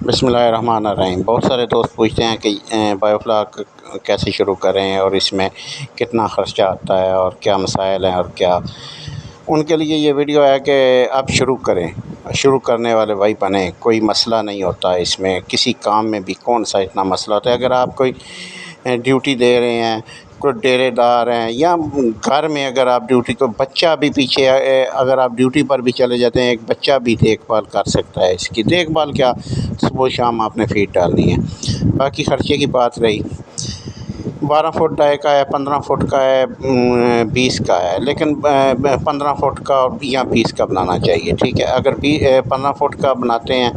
بسم اللہ الرحمن الرحیم۔ بہت سارے دوست پوچھتے ہیں کہ بایوفلاک کیسے شروع کریں اور اس میں کتنا خرچہ آتا ہے اور کیا مسائل ہیں اور کیا۔ ان کے لیے یہ ویڈیو ہے کہ آپ شروع کریں، شروع کرنے والے بھائی بنیں۔ کوئی مسئلہ نہیں ہوتا اس میں، کسی کام میں بھی کون سا اتنا مسئلہ ہوتا ہے۔ اگر آپ کوئی ڈیوٹی دے رہے ہیں، کوئی ڈیرے دار ہیں، یا گھر میں اگر آپ ڈیوٹی کو بچہ بھی پیچھے، اگر آپ ڈیوٹی پر بھی چلے جاتے ہیں، ایک بچہ بھی دیکھ بھال کر سکتا ہے۔ اس کی دیکھ بھال کیا، صبح و شام آپ نے فیڈ ڈالنی ہے۔ باقی خرچے کی بات رہی، 12 فٹ ڈائی کا ہے، 15 فٹ کا ہے، 20 کا ہے، لیکن 15 فٹ کا یا 20 کا بنانا چاہیے، ٹھیک ہے۔ اگر 15 فٹ کا بناتے ہیں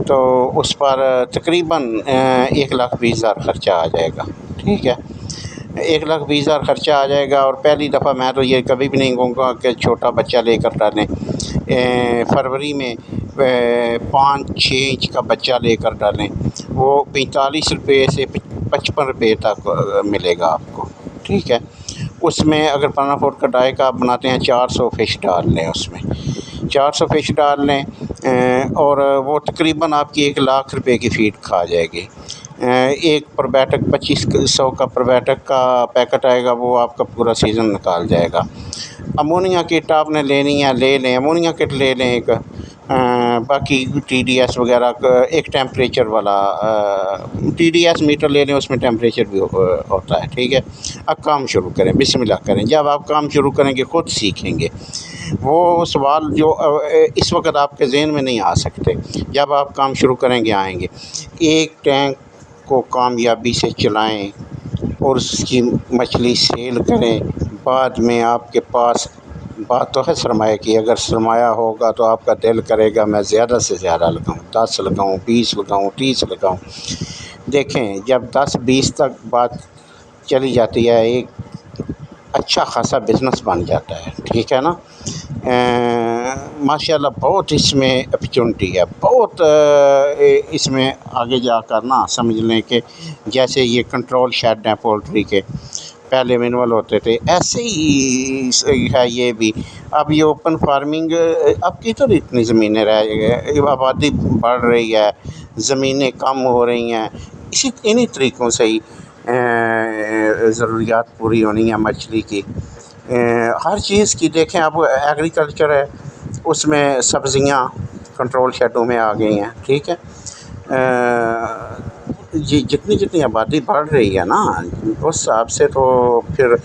تو اس پر تقریباً 1,20,000 خرچہ آ جائے گا، ٹھیک ہے۔ 1,20,000 خرچہ آ جائے گا، اور پہلی دفعہ میں تو یہ کبھی بھی نہیں کہوں گا کہ چھوٹا بچہ لے کر ڈالیں۔ فروری میں 5-6 انچ کا بچہ لے کر ڈالیں، وہ 45 روپے سے 55 روپے تک ملے گا آپ کو، ٹھیک ہے۔ اس میں اگر 15 فٹ کا ڈائی کا آپ بناتے ہیں، 400 فش ڈال لیں، اس میں 400 فش ڈال لیں، اور وہ تقریباً آپ کی 1,00,000 روپے کی فیڈ کھا جائے گی۔ ایک پروبیوٹک 2500 کا پروبیوٹک کا پیکٹ آئے گا، وہ آپ کا پورا سیزن نکال جائے گا۔ امونیا کٹ آپ نے لینی ہے، لے لیں، امونیا کٹ لے لیں ایک۔ باقی ٹی ڈی ایس وغیرہ کا ایک ٹیمپریچر والا ٹی ڈی ایس میٹر لے لیں، اس میں ٹیمپریچر بھی ہوتا ہے، ٹھیک ہے۔ اب کام شروع کریں، بسم اللہ کریں۔ جب آپ کام شروع کریں گے خود سیکھیں گے۔ وہ سوال جو اس وقت آپ کے ذہن میں نہیں آ سکتے، جب آپ کام شروع کریں گے آئیں گے۔ ایک ٹینک کو کامیابی سے چلائیں اور اس کی مچھلی سیل کریں، بعد میں آپ کے پاس بات تو ہے سرمایہ کی۔ اگر سرمایہ ہوگا تو آپ کا دل کرے گا میں زیادہ سے زیادہ لگاؤں، 10 لگاؤں، 20 لگاؤں، 30 لگاؤں۔ دیکھیں جب 10-20 تک بات چلی جاتی ہے، ایک اچھا خاصا بزنس بن جاتا ہے، ٹھیک ہے نا۔ ماشاءاللہ بہت اس میں اپرچونٹی ہے، بہت اس میں آگے جا کر نا سمجھ لیں کہ جیسے یہ کنٹرول شیڈ ہیں پولٹری کے، پہلے مینول ہوتے تھے، ایسے ہی ہے یہ بھی۔ اب یہ اوپن فارمنگ، اب کی تو اتنی زمینیں رہ گئی، آبادی بڑھ رہی ہے، زمینیں کم ہو رہی ہیں، انہی طریقوں سے ہی ضروریات پوری ہونی ہے مچھلی کی، ہر چیز کی۔ دیکھیں اب ایگریکلچر ہے، اس میں سبزیاں کنٹرول شیڈوں میں آ گئی ہیں، ٹھیک ہے۔ جتنی آبادی بڑھ رہی ہے نا، اس حساب سے تو پھر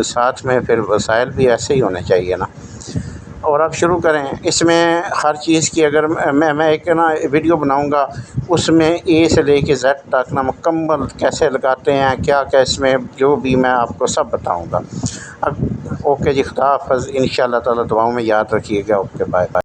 ساتھ میں پھر وسائل بھی ایسے ہی ہونے چاہیے نا۔ اور اب شروع کریں اس میں ہر چیز کی۔ اگر میں ایک نا ویڈیو بناؤں گا، اس میں اے سے لے کے زیڈ تک نا مکمل کیسے لگاتے ہیں، کیا کیا اس میں جو بھی میں آپ کو سب بتاؤں گا۔ اب اوکے جی، خدا حافظ، انشاءاللہ تعالی دعاؤں میں یاد رکھیے گا۔ Okay, bye bye.